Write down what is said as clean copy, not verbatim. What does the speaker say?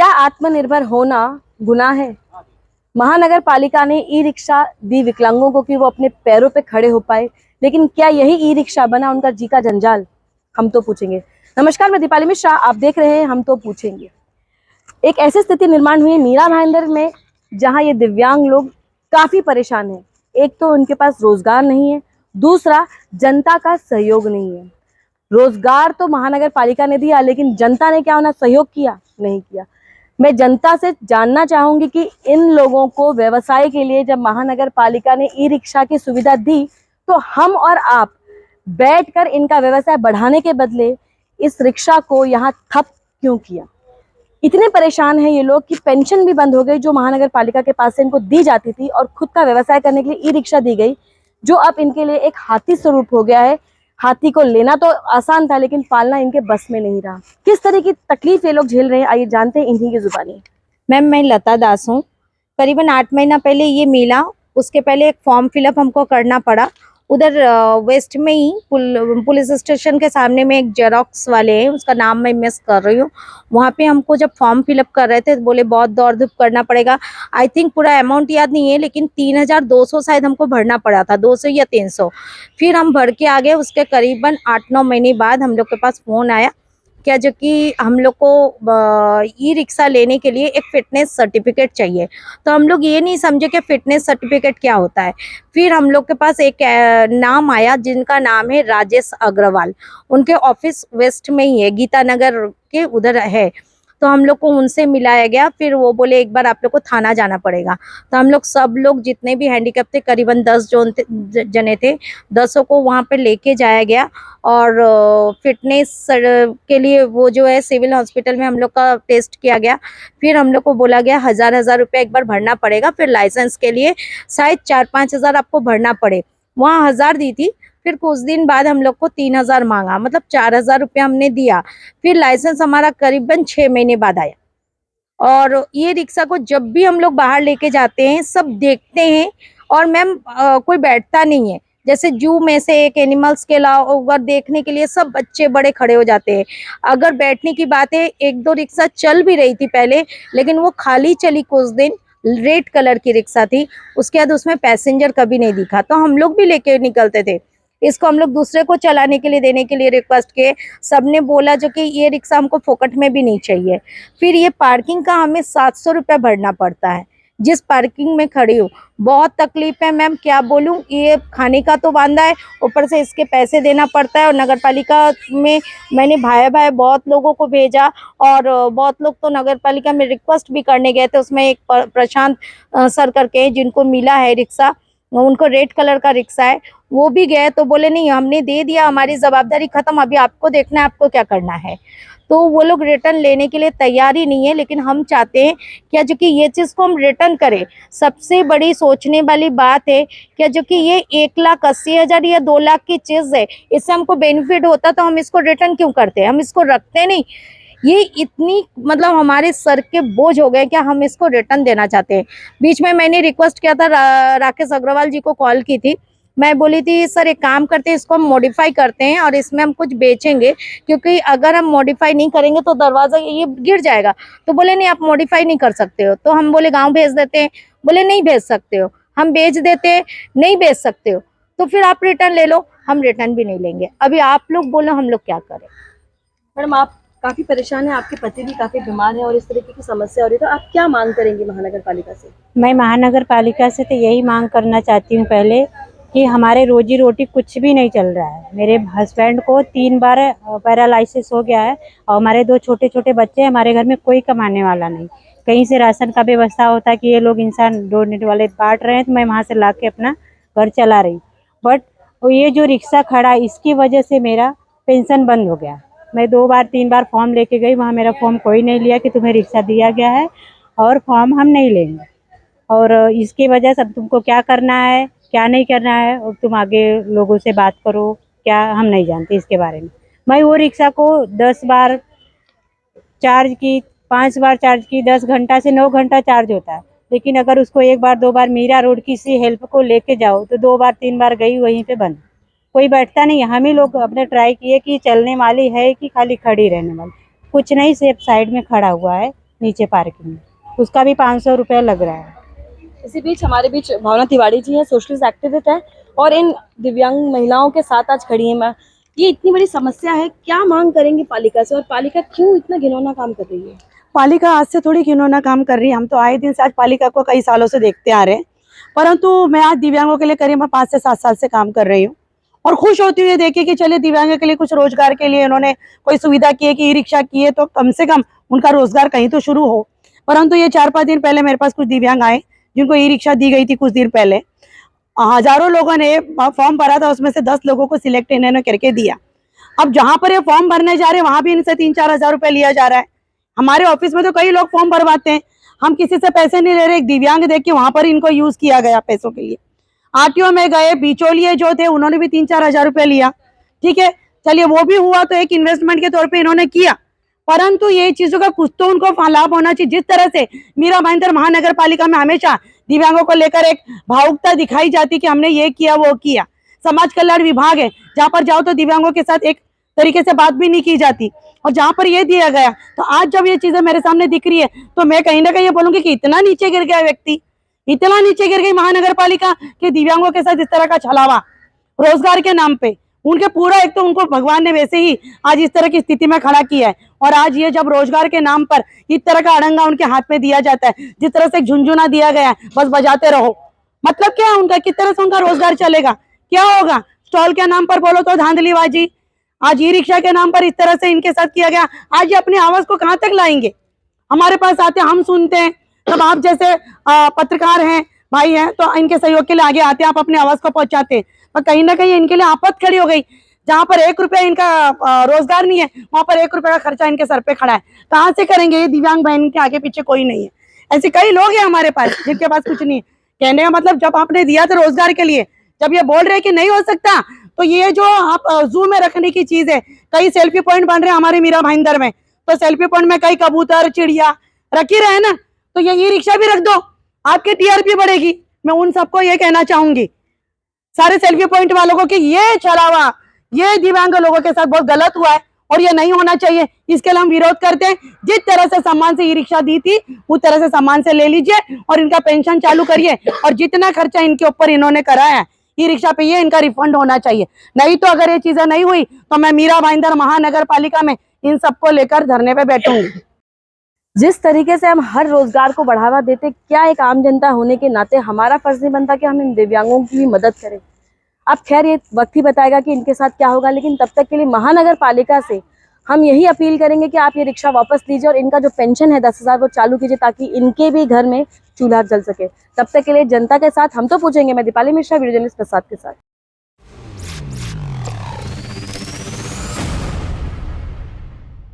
क्या आत्मनिर्भर होना गुनाह है? महानगर पालिका ने ई रिक्शा दी विकलांगों को कि वो अपने पैरों पे खड़े हो पाए, लेकिन क्या यही ई रिक्शा बना उनका जी का जंजाल? हम तो पूछेंगे। नमस्कार, मैं दीपाली मिश्रा, आप देख रहे हैं हम तो पूछेंगे। एक ऐसी स्थिति निर्माण हुई है मीरा भाईंदर में, जहां ये दिव्यांग लोग काफी परेशान हैं। एक तो उनके पास रोजगार नहीं है, दूसरा जनता का सहयोग नहीं है। रोजगार तो महानगर पालिका ने दिया, लेकिन जनता ने क्या उन्हें सहयोग किया? नहीं किया। मैं जनता से जानना चाहूंगी कि इन लोगों को व्यवसाय के लिए जब महानगर पालिका ने ई रिक्शा की सुविधा दी, तो हम और आप बैठकर इनका व्यवसाय बढ़ाने के बदले इस रिक्शा को यहाँ ठप क्यों किया? इतने परेशान हैं ये लोग कि पेंशन भी बंद हो गई, जो महानगर पालिका के पास से इनको दी जाती थी, और खुद का व्यवसाय करने के लिए ई रिक्शा दी गई, जो अब इनके लिए एक हाथी स्वरूप हो गया है। हाथी को लेना तो आसान था, लेकिन पालना इनके बस में नहीं रहा। किस तरह की तकलीफ ये लोग झेल रहे हैं, आइए जानते हैं इन्हीं की जुबानी। मैम, मैं लता दास हूँ। करीबन 8 महीना पहले ये मिला। उसके पहले एक फॉर्म फिलअप हमको करना पड़ा। उधर वेस्ट में ही पुलिस स्टेशन के सामने में एक जेरोक्स वाले हैं, उसका नाम मैं मिस कर रही हूँ। वहाँ पे हमको जब फॉर्म फिलअप कर रहे थे तो बोले बहुत दौड़ धूप करना पड़ेगा। आई थिंक पूरा अमाउंट याद नहीं है, लेकिन 3200 शायद हमको भरना पड़ा था, 200 या 300। फिर हम भर के आ गए। उसके करीबन 8-9 महीने बाद हम लोग के पास फोन आया क्या, जो कि हम लोग को ई रिक्शा लेने के लिए एक फिटनेस सर्टिफिकेट चाहिए। तो हम लोग ये नहीं समझे कि फिटनेस सर्टिफिकेट क्या होता है। फिर हम लोग के पास एक नाम आया, जिनका नाम है राजेश अग्रवाल। उनके ऑफिस वेस्ट में ही है, गीता नगर के उधर है। तो हम लोग को उनसे मिलाया गया। फिर वो बोले एक बार आप लोग को थाना जाना पड़ेगा। तो हम लोग सब लोग जितने भी हैंडीकैप थे, करीबन 10 जने थे, 10 को वहाँ पे लेके जाया गया। और फिटनेस के लिए वो जो है सिविल हॉस्पिटल में हम लोग का टेस्ट किया गया। फिर हम लोग को बोला गया 1000 रुपया एक बार भरना पड़ेगा। फिर लाइसेंस के लिए शायद 4-5 हजार आपको भरना पड़े। वहाँ 1000 दी थी। फिर कुछ दिन बाद हम लोग को 3000 मांगा, मतलब 4000 रुपया हमने दिया। फिर लाइसेंस हमारा करीबन 6 महीने बाद आया। और ये रिक्शा को जब भी हम लोग बाहर लेके जाते हैं, सब देखते हैं। और मैम कोई बैठता नहीं है। जैसे जू में से एक एनिमल्स के अलावा देखने के लिए सब बच्चे बड़े खड़े हो जाते हैं। अगर बैठने की बात है, 1-2 रिक्शा चल भी रही थी पहले, लेकिन वो खाली चली कुछ दिन। रेड कलर की रिक्शा थी। उसके बाद उसमें पैसेंजर कभी नहीं दिखा, तो हम लोग भी लेके निकलते थे। इसको हम लोग दूसरे को चलाने के लिए देने के लिए रिक्वेस्ट किए। सबने बोला जो कि ये रिक्शा हमको फोकट में भी नहीं चाहिए। फिर ये पार्किंग का हमें 700 रुपया भरना पड़ता है, जिस पार्किंग में खड़ी हूँ। बहुत तकलीफ है मैम, क्या बोलूँ। ये खाने का तो वांदा है, ऊपर से इसके पैसे देना पड़ता है। और नगर पालिका में मैंने भाई बहुत लोगों को भेजा, और बहुत लोग तो नगर पालिका में रिक्वेस्ट भी करने गए थे। उसमें एक प्रशांत सर करके, जिनको मिला है रिक्शा, उनको रेड कलर का रिक्शा है, वो भी गए। तो बोले नहीं, हमने दे दिया, हमारी जवाबदारी खत्म, अभी आपको देखना है आपको क्या करना है। तो वो लोग रिटर्न लेने के लिए तैयार ही नहीं है। लेकिन हम चाहते हैं क्या, जो कि ये चीज को हम रिटर्न करें। सबसे बड़ी सोचने वाली बात है क्या, जो कि ये 1,80,000 या 2 लाख की चीज है, इससे हमको बेनिफिट होता तो हम इसको रिटर्न क्यों करते? हम इसको रखते नहीं। ये इतनी मतलब हमारे सर के बोझ हो गए क्या, हम इसको रिटर्न देना चाहते हैं। बीच में मैंने रिक्वेस्ट किया था, राकेश अग्रवाल जी को कॉल की थी। मैं बोली थी सर एक काम करते हैं, इसको हम मॉडिफाई करते हैं और इसमें हम कुछ बेचेंगे, क्योंकि अगर हम मॉडिफाई नहीं करेंगे तो दरवाजा ये गिर जाएगा। तो बोले नहीं, आप मॉडिफाई नहीं कर सकते हो। तो हम बोले गांव भेज देते हैं। बोले नहीं भेज सकते हो। हम बेच देते हैं, नहीं बेच सकते हो। तो फिर आप रिटर्न ले लो। हम रिटर्न भी नहीं लेंगे। अभी आप लोग बोलो हम लोग क्या करें। मैडम, आप काफी परेशान है, आपके पति भी काफी बीमार है और इस तरीके की समस्या हो रही है, तो आप क्या मांग करेंगे महानगर पालिका से? मैं महानगर पालिका से तो यही मांग करना चाहती हूँ पहले, कि हमारे रोजी रोटी कुछ भी नहीं चल रहा है। मेरे हस्बैंड को 3 बार पैरालिसिस हो गया है, और हमारे 2 छोटे छोटे बच्चे हैं। हमारे घर में कोई कमाने वाला नहीं। कहीं से राशन का व्यवस्था होता है कि ये लोग इंसान डोनेट वाले बांट रहे हैं, तो मैं वहाँ से ला के अपना घर चला रही। बट ये जो रिक्शा खड़ा, इसकी वजह से मेरा पेंशन बंद हो गया। मैं 2 बार 3 बार फॉर्म लेके गई, वहाँ मेरा फॉर्म कोई नहीं लिया कि तुम्हें रिक्शा दिया गया है और फॉर्म हम नहीं लेंगे। और इसकी वजह से अब तुमको क्या करना है क्या नहीं करना है, और तुम आगे लोगों से बात करो, क्या हम नहीं जानते इसके बारे में। मैं वो रिक्शा को 10 बार चार्ज की, 5 बार चार्ज की, 10 घंटा से 9 घंटा चार्ज होता है। लेकिन अगर उसको 1 बार 2 बार मीरा रोड किसी हेल्प को लेके जाओ, तो 2 बार 3 बार गई, वहीं पे बंद, कोई बैठता नहीं। हम ही लोग अपने ट्राई किए कि चलने वाली है कि खाली खड़ी रहने वाली, कुछ नहीं, सिर्फ साइड में खड़ा हुआ है। नीचे पार्किंग में, उसका भी 500 रुपये लग रहा है। इसी बीच हमारे बीच भावना तिवारी जी हैं, सोशलिस्ट एक्टिविस्ट हैं और इन दिव्यांग महिलाओं के साथ आज खड़ी हैं। मैं ये इतनी बड़ी समस्या है, क्या मांग करेंगे पालिका से और पालिका क्यों इतना घिनौना काम कर रही है? पालिका आज से थोड़ी घिनौना काम कर रही है। हम तो आए दिन से आज पालिका को कई सालों से देखते आ रहे हैं, परंतु मैं आज दिव्यांगों के लिए करीब 5 से 7 साल से काम कर रही हूँ और खुश होती हुई देखिए कि चलिए दिव्यांगों के लिए कुछ रोजगार के लिए इन्होंने कोई सुविधा की है कि ई रिक्शा की है, तो कम से कम उनका रोजगार कहीं तो शुरू हो। परंतु ये 4-5 दिन पहले मेरे पास कुछ दिव्यांग आए जिनको ई रिक्शा दी गई थी कुछ दिन पहले। हजारों लोगों ने फॉर्म भरा था, उसमें से 10 लोगों को सिलेक्ट इन्होंने करके दिया। अब जहां पर ये फॉर्म भरने जा रहे हैं वहां भी इनसे 3-4 हजार रुपए लिया जा रहा है। हमारे ऑफिस में तो कई लोग फॉर्म भरवाते हैं, हम किसी से पैसे नहीं ले रहे। एक दिव्यांग देख के वहां पर इनको यूज किया गया पैसों के लिए। आरटीओ में गए, बिचौलिए जो थे उन्होंने भी 3-4 हजार रुपए लिया। ठीक है, चलिए वो भी हुआ तो एक इन्वेस्टमेंट के तौर पे इन्होंने किया, परंतु ये चीजों का कुछ तो उनको लाभ होना चाहिए। जिस तरह से मीरा भाईंदर महानगर पालिका में हमेशा दिव्यांगों को लेकर एक भावुकता दिखाई जाती कि हमने ये किया वो किया। समाज कल्याण विभाग है, जहाँ पर जाओ तो दिव्यांगों के साथ एक तरीके से बात भी नहीं की जाती, और जहाँ पर ये दिया गया तो आज जब ये चीजें मेरे सामने दिख रही है तो मैं कहीं ना कहीं ये बोलूंगी कि इतना नीचे गिर गया व्यक्ति, इतना नीचे गिर गई महानगर पालिका कि दिव्यांगों के साथ इस तरह का छलावा रोजगार के नाम पे। उनके पूरा एक तो उनको भगवान ने वैसे ही आज इस तरह की स्थिति में खड़ा किया है, और आज ये जब रोजगार के नाम पर इस तरह का अड़ंगा उनके हाथ में दिया जाता है, जिस तरह से झुंझुना दिया गया है बस बजाते रहो, मतलब क्या है उनका, किस तरह से उनका रोजगार चलेगा, क्या होगा? स्टॉल के नाम पर बोलो तो धांधलीबाजी, आज ई रिक्शा के नाम पर इस तरह से इनके साथ किया गया। आज ये अपनी आवाज को कहाँ तक लाएंगे? हमारे पास आते हैं, हम सुनते हैं, तब आप जैसे पत्रकार हैं, भाई हैं, तो इनके सहयोग के लिए आगे आते हैं, आप अपनी आवाज को पहुंचाते हैं, पर कहीं ना कहीं इनके लिए आफत खड़ी हो गई। जहां पर 1 रुपया इनका रोजगार नहीं है, वहां पर 1 रुपया का खर्चा इनके सर पे खड़ा है। कहाँ से करेंगे? ये दिव्यांग बहन के आगे पीछे कोई नहीं है। ऐसे कई लोग हैं हमारे पास जिनके पास कुछ नहीं है। कहने का मतलब जब आपने दिया था रोजगार के लिए, जब ये बोल रहे हैं कि नहीं हो सकता, तो ये जो आप जू में रखने की चीज है, कई सेल्फी पॉइंट बन रहे हैं हमारे मीरा भाईंदर में, तो सेल्फी पॉइंट में कई कबूतर चिड़िया रख ही रहे ना, तो ये ई रिक्शा भी रख दो, आपकी टीआरपी बढ़ेगी। मैं उन सबको ये कहना चाहूंगी, सारे सेल्फी पॉइंट वालों को, कि ये छलावा ये दिव्यांग लोगों के साथ बहुत गलत हुआ है और ये नहीं होना चाहिए। इसके लिए हम विरोध करते हैं। जिस तरह से सम्मान से ई रिक्शा दी थी उस तरह से सम्मान से ले लीजिए और इनका पेंशन चालू करिए, और जितना खर्चा इनके ऊपर इन्होंने कराया है ई रिक्शा पे, ये इनका रिफंड होना चाहिए। नहीं तो अगर ये चीजें नहीं हुई तो मैं मीरा भाईंदर महानगर पालिका में इन सबको लेकर धरने पे बैठूंगी। जिस तरीके से हम हर रोजगार को बढ़ावा देते, क्या एक आम जनता होने के नाते हमारा फर्ज नहीं बनता कि हम इन दिव्यांगों की भी मदद करें? अब खैर ये वक्त ही बताएगा कि इनके साथ क्या होगा, लेकिन तब तक के लिए महानगर पालिका से हम यही अपील करेंगे कि आप ये रिक्शा वापस लीजिए और इनका जो पेंशन है 10,000 वो चालू कीजिए, ताकि इनके भी घर में चूल्हा जल सके। तब तक के लिए जनता के साथ हम तो पूछेंगे। मैं दीपाली मिश्रा, वीडियो जर्नलिस्ट प्रसाद के साथ।